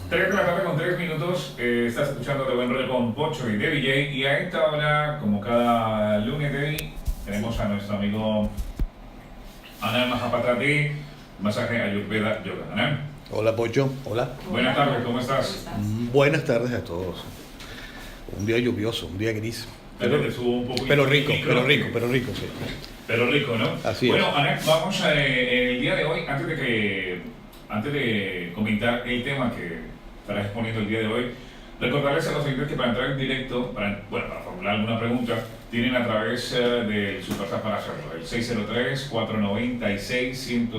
3 de la tarde con 3 minutos, estás escuchando De Buen Rollo con Pocho y Debbie J. Y a esta hora, como cada lunes, Debbie, tenemos a nuestro amigo Anand Mahapatrati, masaje Ayurveda Yoga. Anand, Hola Pocho, hola. buenas tardes, ¿cómo estás? Buenas tardes a todos. Un día lluvioso, un día gris. Te subo un poco Pero rico, el micro. pero rico, sí. Pero rico, ¿no? Así bueno, es. Anand, vamos el día de hoy, antes de comentar el tema que estarás exponiendo el día de hoy, recordarles a los oyentes que para entrar en directo, para formular alguna pregunta, tienen a través del Superchat para hacerlo, el 603-496-171.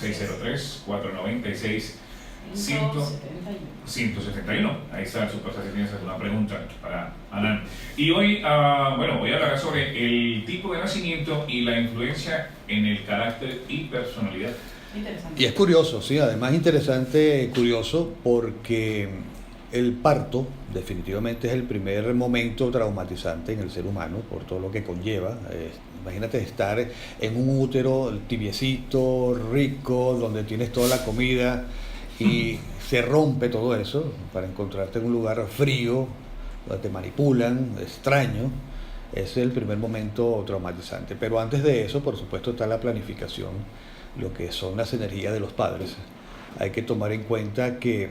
603-496-171. Ahí está el Superchat si tienes alguna pregunta para Anand. Y hoy, voy a hablar sobre el tipo de nacimiento y la influencia en el carácter y personalidad. Y es curioso, sí, además interesante, curioso, porque el parto definitivamente es el primer momento traumatizante en el ser humano por todo lo que conlleva. Imagínate estar en un útero tibiecito, rico, donde tienes toda la comida y se rompe todo eso para encontrarte en un lugar frío, donde te manipulan, extraño. Es el primer momento traumatizante. Pero antes de eso, por supuesto, está la planificación, lo que son las energías de los padres. Hay que tomar en cuenta que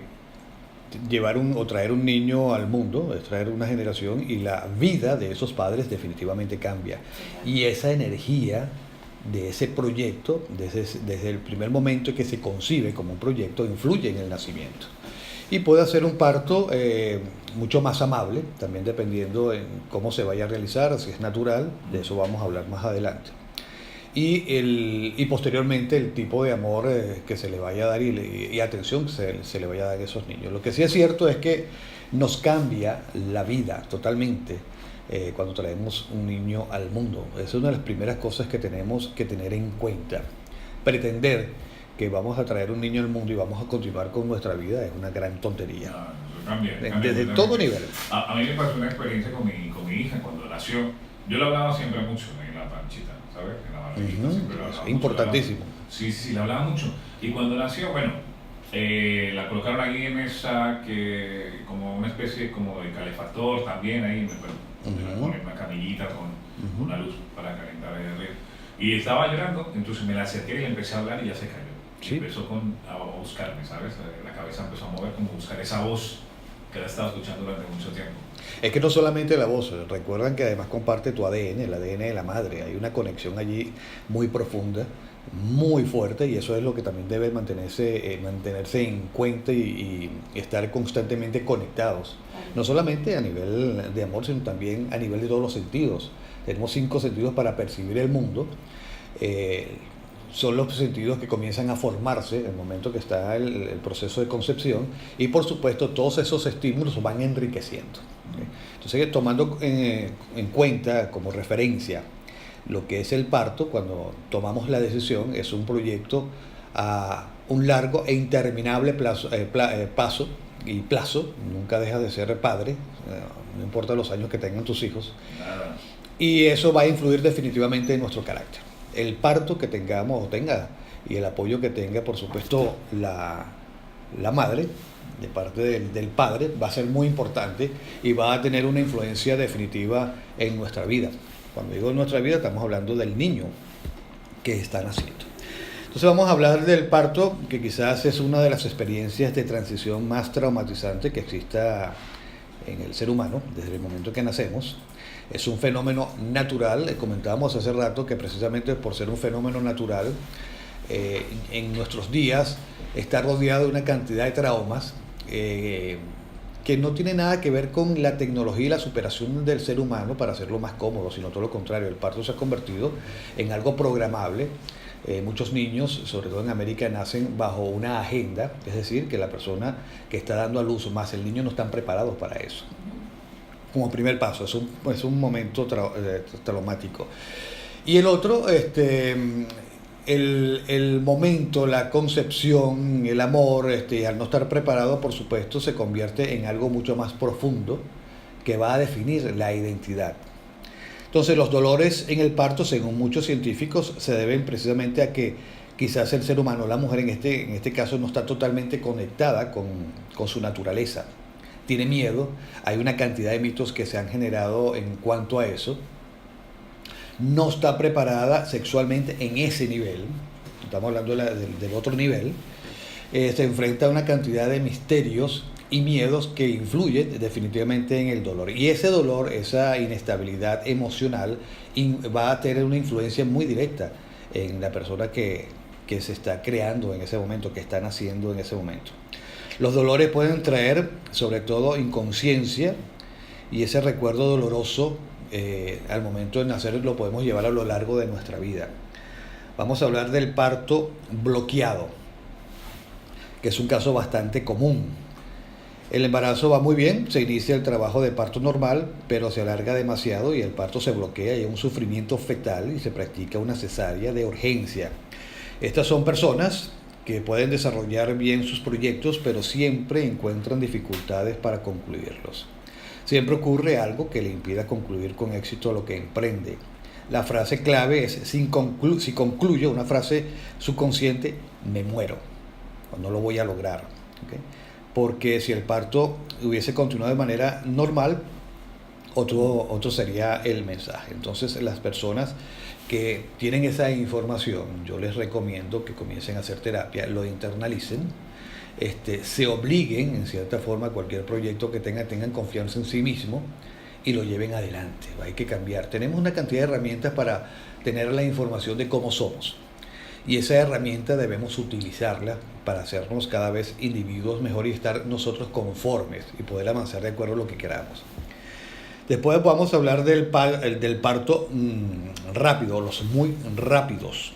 o traer un niño al mundo es traer una generación y la vida de esos padres definitivamente cambia. Y esa energía de ese proyecto, desde el primer momento que se concibe como un proyecto, influye en el nacimiento. Y puede hacer un parto mucho más amable, también dependiendo en cómo se vaya a realizar, si es natural, de eso vamos a hablar más adelante. Y posteriormente el tipo de amor que se le vaya a dar y atención que se le vaya a dar a esos niños. Lo que sí es cierto es que nos cambia la vida totalmente cuando traemos un niño al mundo. Esa es una de las primeras cosas que tenemos que tener en cuenta. Pretender que vamos a traer un niño al mundo y vamos a continuar con nuestra vida es una gran tontería. Cambia Desde todo nivel. A mí me pasó una experiencia con mi hija cuando nació. Yo le hablaba siempre mucho en la panchita, ¿sabes? En la barriguita siempre le hablaba Es importantísimo. Sí, le hablaba mucho. Y cuando nació, la colocaron ahí en esa, que como una especie como de calefactor también, ahí me ponen una camillita con una luz para calentar ahí arriba. Y estaba llorando, entonces me la acerqué y le empecé a hablar y ya se cayó. Sí. Empezó a buscarme, ¿sabes? La cabeza empezó a mover, como buscar esa voz que la estaba escuchando durante mucho tiempo. Es que no solamente la voz, recuerdan que además comparte tu ADN, el ADN de la madre. Hay una conexión allí muy profunda, muy fuerte, y eso es lo que también debe mantenerse en cuenta y estar constantemente conectados. No solamente a nivel de amor, sino también a nivel de todos los sentidos. Tenemos 5 sentidos para percibir el mundo. Son los sentidos que comienzan a formarse en el momento que está el proceso de concepción, y por supuesto todos esos estímulos van enriqueciendo. Entonces, tomando en cuenta como referencia lo que es el parto, cuando tomamos la decisión, es un proyecto a un largo e interminable plazo, nunca dejas de ser padre, no importa los años que tengan tus hijos, Nada. y eso va a influir definitivamente en nuestro carácter. El parto que tengamos o tenga y el apoyo que tenga, por supuesto, la madre, de parte del padre, va a ser muy importante y va a tener una influencia definitiva en nuestra vida. Cuando digo nuestra vida, estamos hablando del niño que está naciendo. Entonces vamos a hablar del parto, que quizás es una de las experiencias de transición más traumatizante que exista en el ser humano desde el momento que nacemos. Es un fenómeno natural, comentábamos hace rato que precisamente por ser un fenómeno natural, en nuestros días está rodeado de una cantidad de traumas que no tiene nada que ver con la tecnología y la superación del ser humano para hacerlo más cómodo, sino todo lo contrario. El parto se ha convertido en algo programable. Muchos niños, sobre todo en América, nacen bajo una agenda, es decir, que la persona que está dando a luz más el niño no están preparados para eso. Como primer paso, es un momento traumático. Y el otro, el momento, la concepción, el amor, al no estar preparado, por supuesto, se convierte en algo mucho más profundo que va a definir la identidad. Entonces, los dolores en el parto, según muchos científicos, se deben precisamente a que quizás el ser humano, la mujer en este caso, no está totalmente conectada con su naturaleza. Tiene miedo, hay una cantidad de mitos que se han generado en cuanto a eso. No está preparada sexualmente en ese nivel, estamos hablando del otro nivel. Se enfrenta a una cantidad de misterios y miedos que influyen definitivamente en el dolor. Y ese dolor, esa inestabilidad emocional, va a tener una influencia muy directa en la persona que se está creando en ese momento, que está naciendo en ese momento. Los dolores pueden traer, sobre todo, inconsciencia, y ese recuerdo doloroso al momento de nacer lo podemos llevar a lo largo de nuestra vida. Vamos a hablar del parto bloqueado, que es un caso bastante común. El embarazo va muy bien, se inicia el trabajo de parto normal, pero se alarga demasiado y el parto se bloquea y hay un sufrimiento fetal y se practica una cesárea de urgencia. Estas son personas que pueden desarrollar bien sus proyectos, pero siempre encuentran dificultades para concluirlos. Siempre ocurre algo que le impida concluir con éxito lo que emprende. La frase clave es, si concluye una frase subconsciente, me muero, o no lo voy a lograr. ¿Okay? Porque si el parto hubiese continuado de manera normal, otro sería el mensaje. Entonces, las personas que tienen esa información, yo les recomiendo que comiencen a hacer terapia, lo internalicen, se obliguen en cierta forma a cualquier proyecto que tengan confianza en sí mismo y lo lleven adelante. Hay que cambiar. Tenemos una cantidad de herramientas para tener la información de cómo somos. Y esa herramienta debemos utilizarla para hacernos cada vez individuos mejor y estar nosotros conformes y poder avanzar de acuerdo a lo que queramos. Después vamos a hablar del parto rápido, los muy rápidos.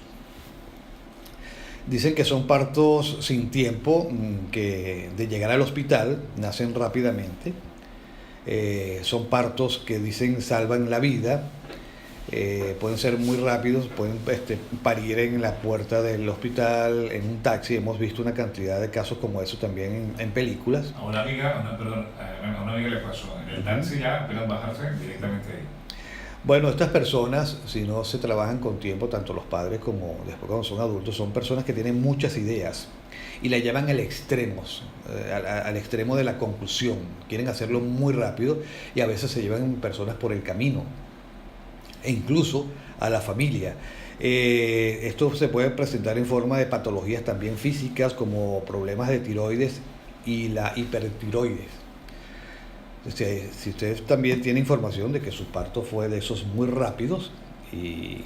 Dicen que son partos sin tiempo, que de llegar al hospital nacen rápidamente. Son partos que dicen salvan la vida. Pueden ser muy rápidos, pueden parir en la puerta del hospital, en un taxi. Hemos visto una cantidad de casos como eso también en películas. A una amiga le pasó en el taxi, ya apenas bajarse directamente ahí. Bueno, estas personas, si no se trabajan con tiempo, tanto los padres como después cuando son adultos, son personas que tienen muchas ideas y la llevan al extremo de la conclusión. Quieren hacerlo muy rápido y a veces se llevan personas por el camino e incluso a la familia. Esto se puede presentar en forma de patologías también físicas como problemas de tiroides y la hipertiroides. Si usted también tiene información de que su parto fue de esos muy rápidos y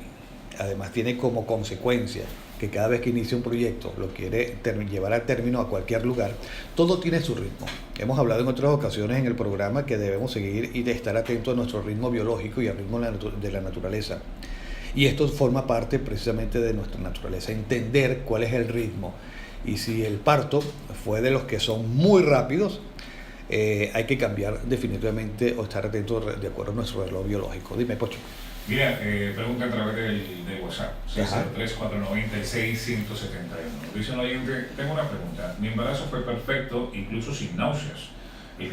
además tiene como consecuencia que cada vez que inicia un proyecto lo quiere llevar al término a cualquier lugar, todo tiene su ritmo. Hemos hablado en otras ocasiones en el programa que debemos seguir y de estar atentos a nuestro ritmo biológico y al ritmo de la naturaleza. Y esto forma parte precisamente de nuestra naturaleza, entender cuál es el ritmo. Y si el parto fue de los que son muy rápidos, hay que cambiar definitivamente o estar atentos de acuerdo a nuestro reloj biológico. Dime, Pocho. Mira, pregunta a través del WhatsApp, 603-496-171. Dice un oyente, tengo una pregunta. Mi embarazo fue perfecto, incluso sin náuseas. El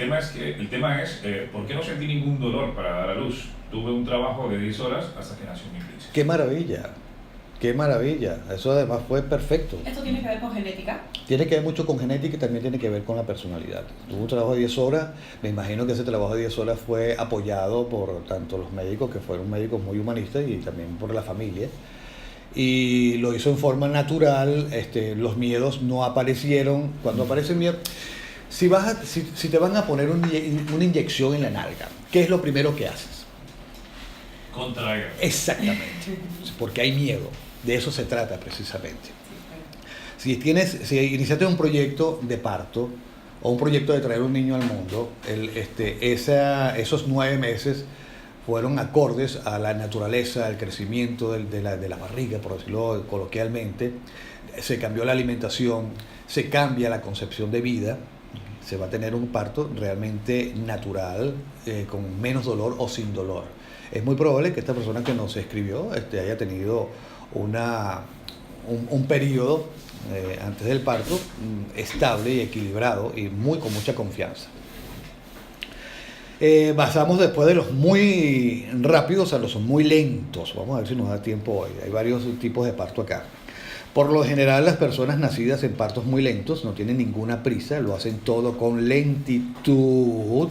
tema es ¿por qué no sentí ningún dolor para dar a luz? Tuve un trabajo de 10 horas hasta que nació mi príncipe. ¡Qué maravilla! ¡Qué maravilla! Eso además fue perfecto. ¿Esto tiene que ver con genética? Tiene que ver mucho con genética y también tiene que ver con la personalidad. Tuvo un trabajo de 10 horas, me imagino que ese trabajo de 10 horas fue apoyado por tanto los médicos, que fueron médicos muy humanistas, y también por la familia. Y lo hizo en forma natural, los miedos no aparecieron. Cuando aparece miedo, si te van a poner una inyección en la nalga, ¿qué es lo primero que haces? Contraer. Exactamente, porque hay miedo. De eso se trata precisamente. Si iniciaste un proyecto de parto o un proyecto de traer un niño al mundo, esos 9 meses fueron acordes a la naturaleza, al crecimiento de la barriga, por decirlo coloquialmente. Se cambió la alimentación, se cambia la concepción de vida, se va a tener un parto realmente natural, con menos dolor o sin dolor. Es muy probable que esta persona que nos escribió haya tenido un periodo antes del parto estable y equilibrado y con mucha confianza. Pasamos después de los muy rápidos a los muy lentos. Vamos a ver si nos da tiempo hoy. Hay varios tipos de parto acá. Por lo general, las personas nacidas en partos muy lentos no tienen ninguna prisa, lo hacen todo con lentitud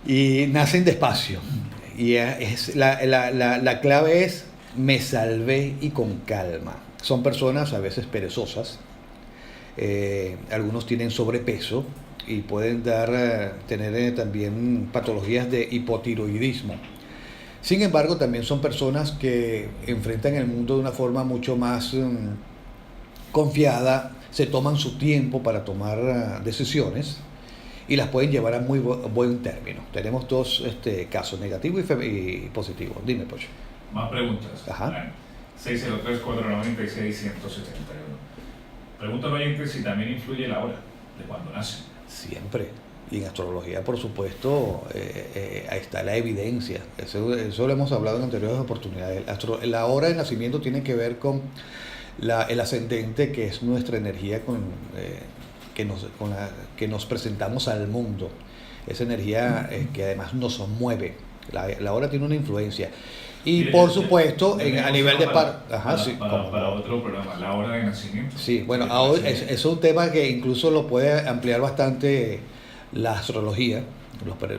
y nacen despacio. Y la clave es me salvé y con calma. Son personas a veces perezosas, algunos tienen sobrepeso y pueden tener también patologías de hipotiroidismo. Sin embargo, también son personas que enfrentan el mundo de una forma mucho más confiada, se toman su tiempo para tomar decisiones y las pueden llevar a muy buen término. Tenemos dos casos, negativo y positivo. Dime, Pocho. Más preguntas. Ajá. 603-496-171. Pregunta al oyente si también influye la hora de cuando nace. Siempre. Y en astrología, por supuesto, ahí está la evidencia. Eso lo hemos hablado en anteriores oportunidades. La hora de nacimiento tiene que ver con el ascendente, que es nuestra energía con la que nos presentamos al mundo. Esa energía que además nos mueve. La hora tiene una influencia. Y por supuesto, a nivel de para otro programa, la hora de nacimiento. Sí, bueno, es un tema que incluso lo puede ampliar bastante la astrología.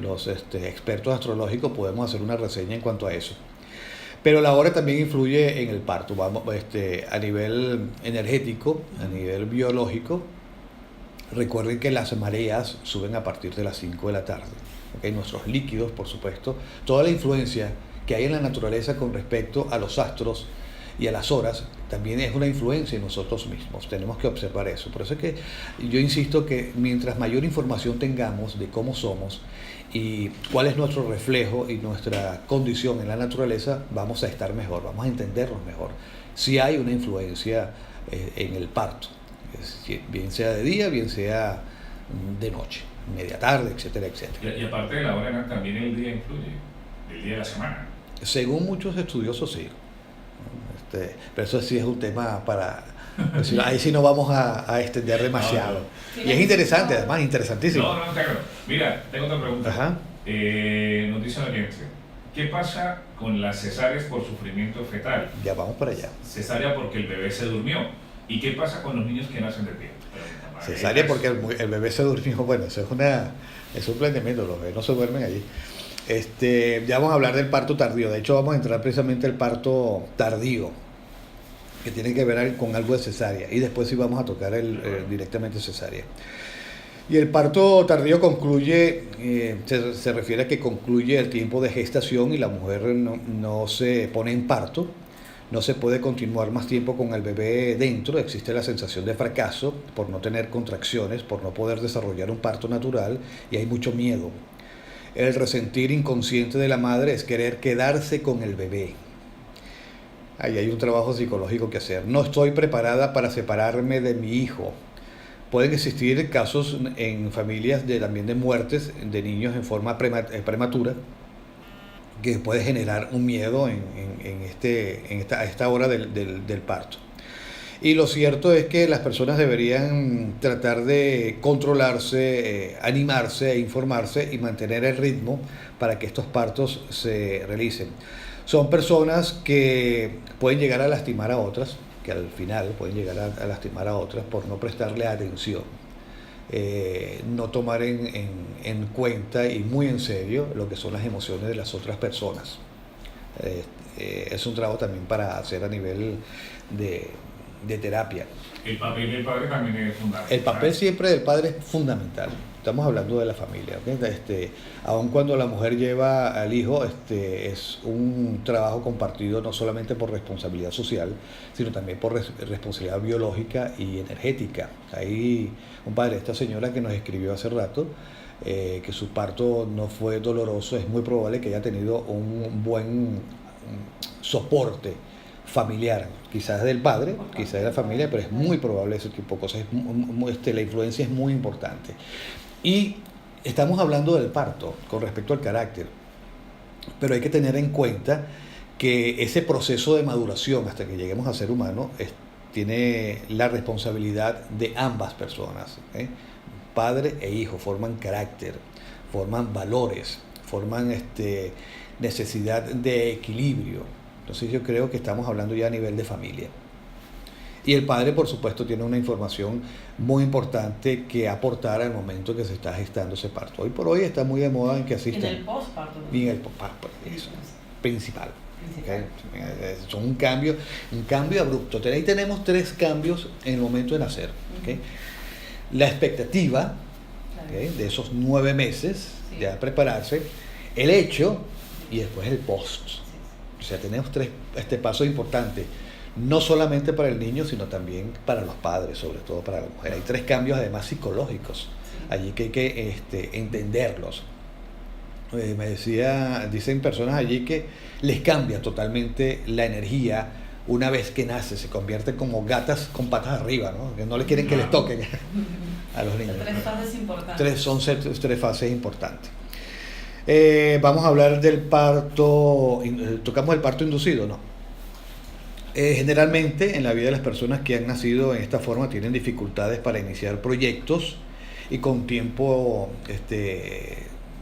Los expertos astrológicos podemos hacer una reseña en cuanto a eso. Pero la hora también influye en el parto. A nivel energético, a nivel biológico. Recuerden que las mareas suben a partir de las 5 de la tarde. ¿Okay? Nuestros líquidos, por supuesto, toda la influencia que hay en la naturaleza con respecto a los astros y a las horas, también es una influencia en nosotros mismos. Tenemos que observar eso. Por eso es que yo insisto que mientras mayor información tengamos de cómo somos y cuál es nuestro reflejo y nuestra condición en la naturaleza, vamos a estar mejor, vamos a entendernos mejor. Si hay una influencia en el parto, bien sea de día, bien sea de noche, media tarde, etcétera, etcétera. Y aparte de la hora, también el día influye, el día de la semana. Según muchos estudiosos, sí. Pero eso sí es un tema para... ahí sí no vamos a extender demasiado. Y es interesante, además, interesantísimo. No, claro. Mira, tengo otra pregunta. Ajá. Nos dice la oyente, ¿qué pasa con las cesáreas por sufrimiento fetal? Ya vamos para allá. Cesárea porque el bebé se durmió. ¿Y qué pasa con los niños que nacen de pie? Cesárea porque el bebé se durmió. Bueno, eso es un planteamiento, los bebés no se duermen allí. Ya vamos a hablar del parto tardío. De hecho, vamos a entrar precisamente al parto tardío, que tiene que ver con algo de cesárea. Y después sí vamos a tocar directamente cesárea. Y el parto tardío concluye, se refiere a que concluye el tiempo de gestación y la mujer no se pone en parto. No se puede continuar más tiempo con el bebé dentro. Existe la sensación de fracaso por no tener contracciones, por no poder desarrollar un parto natural y hay mucho miedo. El resentir inconsciente de la madre es querer quedarse con el bebé. Ahí hay un trabajo psicológico que hacer. No estoy preparada para separarme de mi hijo. Pueden existir casos en familias también de muertes de niños en forma prematura, que puede generar un miedo a esta hora del parto. Y lo cierto es que las personas deberían tratar de controlarse, animarse e informarse y mantener el ritmo para que estos partos se realicen. Son personas que pueden llegar a lastimar a otras, que al final pueden llegar a lastimar a otras por no prestarle atención, no tomar en cuenta y muy en serio lo que son las emociones de las otras personas. Es un trabajo también para hacer a nivel de terapia. El papel del padre también es fundamental. El papel siempre del padre es fundamental. Estamos hablando de la familia, ¿okay? Aun cuando la mujer lleva al hijo, es un trabajo compartido no solamente por responsabilidad social, sino también por responsabilidad biológica y energética. Hay un padre, esta señora que nos escribió hace rato, que su parto no fue doloroso, es muy probable que haya tenido un buen soporte familiar, quizás del padre, quizás de la familia, pero es muy probable ese tipo de cosas. La influencia es muy importante. Y estamos hablando del parto con respecto al carácter, pero hay que tener en cuenta que ese proceso de maduración hasta que lleguemos a ser humano tiene la responsabilidad de ambas personas. Padre e hijo forman carácter, forman valores, forman necesidad de equilibrio. Entonces yo creo que estamos hablando ya a nivel de familia. Y el padre, por supuesto, tiene una información muy importante que aportar al momento que se está gestando ese parto. Hoy por hoy está muy de moda en que asistan. En el postparto. Y en el postparto, eso, principal. ¿Okay? Son un cambio abrupto. Ahí tenemos 3 cambios en el momento de nacer. ¿Okay? La expectativa, ¿okay?, de esos 9 meses, sí, de prepararse, el hecho y después el post. Sí. O sea, tenemos 3 pasos importantes, no solamente para el niño, sino también para los padres, sobre todo para la mujer. Hay 3 cambios además psicológicos, sí, allí que hay que entenderlos. Dicen personas allí que les cambia totalmente la energía una vez que nace, se convierten como gatas con patas arriba, ¿no? Que no le quieren que les toquen a los niños. 3 fases importantes. Son 3 fases importantes. Vamos a hablar del parto. ¿Tocamos el parto inducido? No. Generalmente en la vida de las personas que han nacido en esta forma tienen dificultades para iniciar proyectos y con tiempo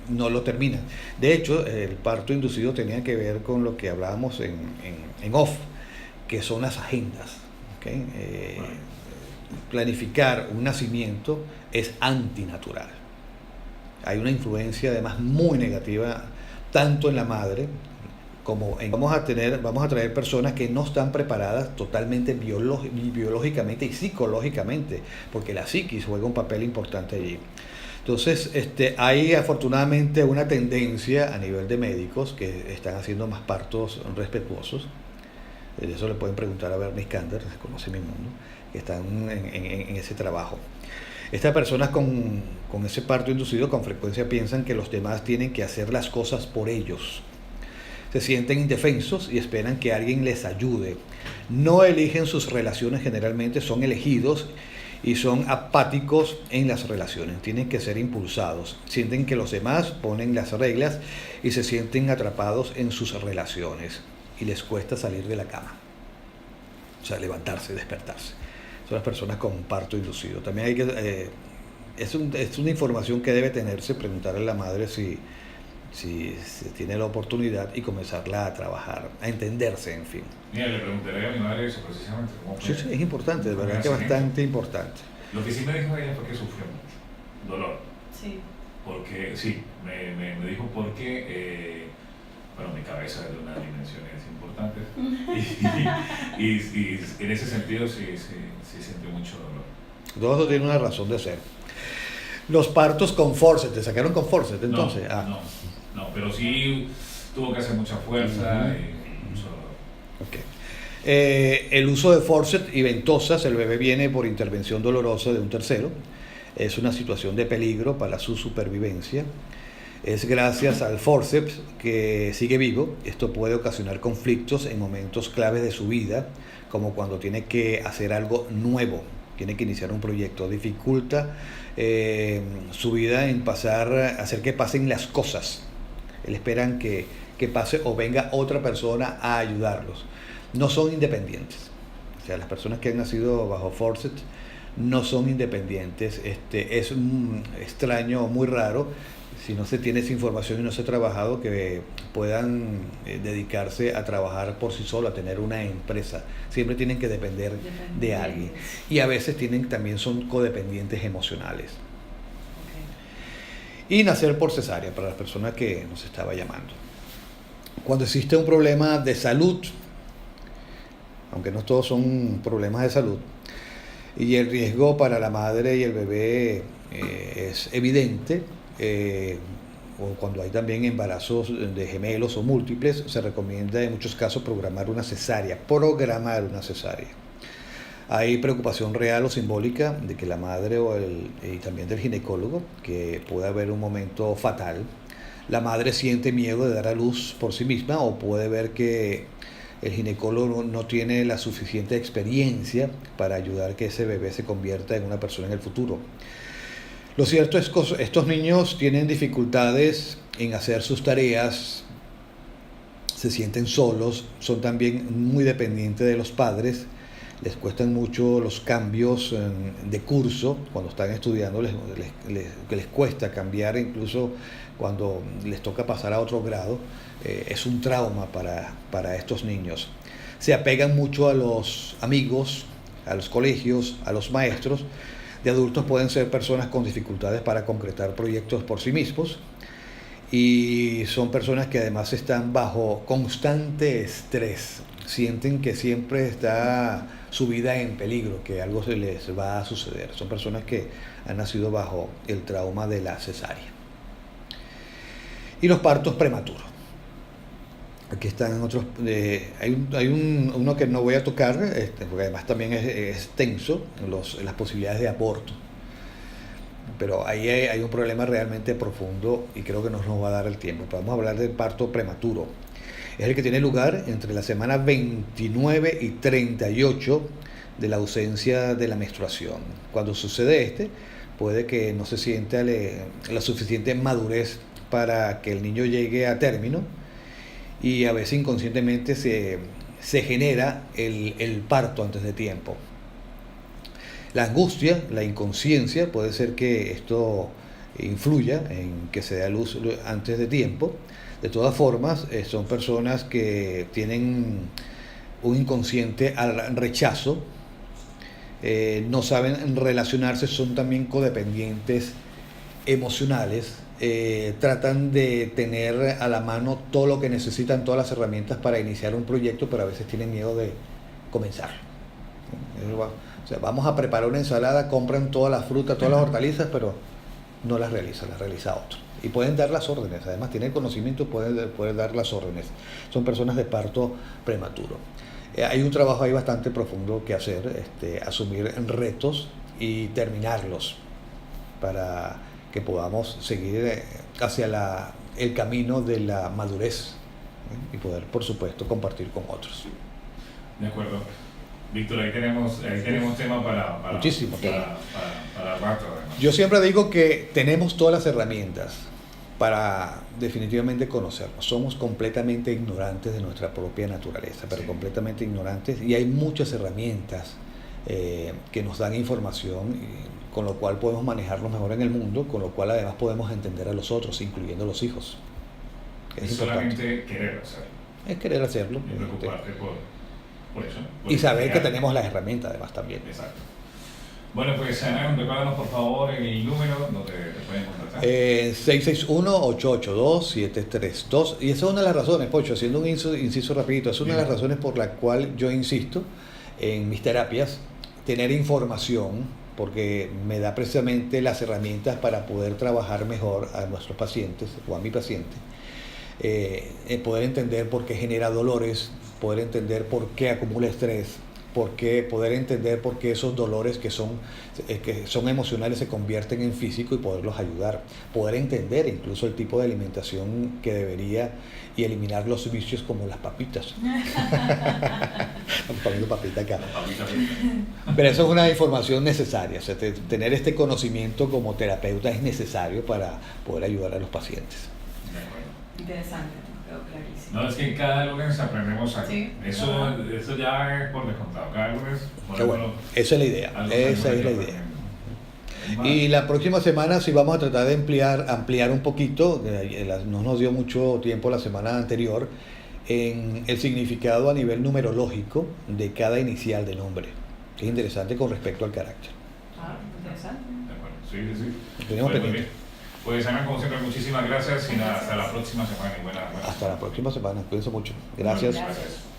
no lo terminan. De hecho, el parto inducido tenía que ver con lo que hablábamos en off, que son las agendas. ¿Okay? Planificar un nacimiento es antinatural. Hay una influencia además muy negativa tanto en la madre como vamos a traer personas que no están preparadas totalmente biológicamente y psicológicamente, porque la psiquis juega un papel importante allí. Entonces, hay afortunadamente una tendencia a nivel de médicos que están haciendo más partos respetuosos. De eso le pueden preguntar a Bernie Skander, que conoce mi mundo, que están en ese trabajo. Estas personas con ese parto inducido con frecuencia piensan que los demás tienen que hacer las cosas por ellos. Se sienten indefensos y esperan que alguien les ayude. No eligen sus relaciones, generalmente son elegidos, y son apáticos en las relaciones, tienen que ser impulsados, sienten que los demás ponen las reglas y se sienten atrapados en sus relaciones y les cuesta salir de la cama, o sea, levantarse, despertarse. Son las personas con parto inducido. También hay que, es una información que debe tenerse, preguntarle a la madre si se tiene la oportunidad y comenzarla a trabajar, a entenderse, en fin. Mira, le preguntaré a mi madre eso precisamente. Sí, es importante, de verdad que es bastante importante. Lo que sí me dijo ella fue que sufrió mucho dolor. Sí. Porque, sí, me dijo porque, bueno, mi cabeza es de unas dimensiones importantes y en ese sentido sí sentí mucho dolor. Todo eso tiene una razón de ser. Los partos con forceps, ¿te sacaron con forceps entonces? No, pero sí tuvo que hacer mucha fuerza y mucho dolor. Okay. El uso de forceps y ventosas, el bebé viene por intervención dolorosa de un tercero. Es una situación de peligro para su supervivencia. Es gracias al forceps que sigue vivo. Esto puede ocasionar conflictos en momentos claves de su vida, como cuando tiene que hacer algo nuevo, tiene que iniciar un proyecto. Dificulta su vida en hacer que pasen las cosas. Él esperan que pase o venga otra persona a ayudarlos. No son independientes. O sea, las personas que han nacido bajo forceps no son independientes. Es extraño, muy raro, si no se tiene esa información y no se ha trabajado, que puedan dedicarse a trabajar por sí solos, a tener una empresa. Siempre tienen que depender de alguien. Y a veces también son codependientes emocionales. Okay. Y nacer por cesárea, para las personas que nos estaba llamando. Cuando existe un problema de salud, aunque no todos son problemas de salud, y el riesgo para la madre y el bebé es evidente, o cuando hay también embarazos de gemelos o múltiples, se recomienda en muchos casos programar una cesárea. Hay preocupación real o simbólica de que la madre y también del ginecólogo, que puede haber un momento fatal. La madre siente miedo de dar a luz por sí misma, o puede ver que el ginecólogo no tiene la suficiente experiencia para ayudar a que ese bebé se convierta en una persona en el futuro. Lo cierto es que estos niños tienen dificultades en hacer sus tareas, se sienten solos, son también muy dependientes de los padres, les cuestan mucho los cambios de curso. Cuando están estudiando les cuesta cambiar, incluso cuando les toca pasar a otro grado. Es un trauma para estos niños. Se apegan mucho a los amigos, a los colegios, a los maestros. De adultos pueden ser personas con dificultades para concretar proyectos por sí mismos, y son personas que además están bajo constante estrés, sienten que siempre está su vida en peligro, que algo se les va a suceder. Son personas que han nacido bajo el trauma de la cesárea. Y los partos prematuros. Aquí están otros, uno que no voy a tocar, porque además también es extenso, las posibilidades de aborto. Pero ahí hay un problema realmente profundo y creo que no nos va a dar el tiempo. Podemos hablar del parto prematuro. Es el que tiene lugar entre la semana 29 y 38 de la ausencia de la menstruación. Cuando sucede puede que no se sienta la suficiente madurez para que el niño llegue a término, y a veces inconscientemente se genera el parto antes de tiempo. La angustia, la inconsciencia, puede ser que esto influya en que se dé a luz antes de tiempo. De todas formas, son personas que tienen un inconsciente al rechazo, no saben relacionarse, son también codependientes emocionales, tratan de tener a la mano todo lo que necesitan, todas las herramientas para iniciar un proyecto, pero a veces tienen miedo de comenzarlo. O sea, vamos a preparar una ensalada, compran todas las frutas, todas las hortalizas, pero no las realiza otro. Y pueden dar las órdenes, además tienen conocimiento, pueden dar las órdenes. Son personas de parto prematuro. Hay un trabajo ahí bastante profundo que hacer, asumir retos y terminarlos para que podamos seguir hacia el camino de la madurez, y poder, por supuesto, compartir con otros. De acuerdo. Víctor, ahí tenemos tema para muchísimo para rato. Además. Yo siempre digo que tenemos todas las herramientas para definitivamente conocernos. Somos completamente ignorantes de nuestra propia naturaleza, pero completamente ignorantes, y hay muchas herramientas que nos dan información, con lo cual podemos manejarnos mejor en el mundo, con lo cual además podemos entender a los otros, incluyendo los hijos. Es solamente querer hacerlo. Es querer hacerlo. Y preocuparte por eso. Y saber que tenemos las herramientas además también. Exacto. Bueno, pues recuérdanos por favor el número donde te pueden contactar. 661-882-732. Y esa es una de las razones, Pocho, haciendo un inciso rapidito, es una de las razones por la cual yo insisto en mis terapias, tener información, porque me da precisamente las herramientas para poder trabajar mejor a nuestros pacientes o a mi paciente. Poder entender por qué genera dolores, poder entender por qué acumula estrés, poder entender por qué esos dolores que son emocionales se convierten en físico y poderlos ayudar, poder entender incluso el tipo de alimentación que debería, y eliminar los vicios como las papitas. Estamos comiendo papita acá. Pero eso es una información necesaria, o sea, tener este conocimiento como terapeuta es necesario para poder ayudar a los pacientes. De acuerdo. Interesante, quedó clarísimo. No, es que cada lunes aprendemos algo. Sí, eso ya es por descontado. Cada lunes. Qué bueno, esa es la idea. Esa es la idea. Y la próxima semana sí vamos a tratar de ampliar un poquito, no nos dio mucho tiempo la semana anterior, en el significado a nivel numerológico de cada inicial de nombre, que es interesante con respecto al carácter. Ah, interesante. De acuerdo, sí. Tenemos pendiente. Pues Ana, como siempre, muchísimas gracias y nada, hasta la próxima semana. Y buena Hasta la próxima semana, cuídense mucho. Gracias. Gracias.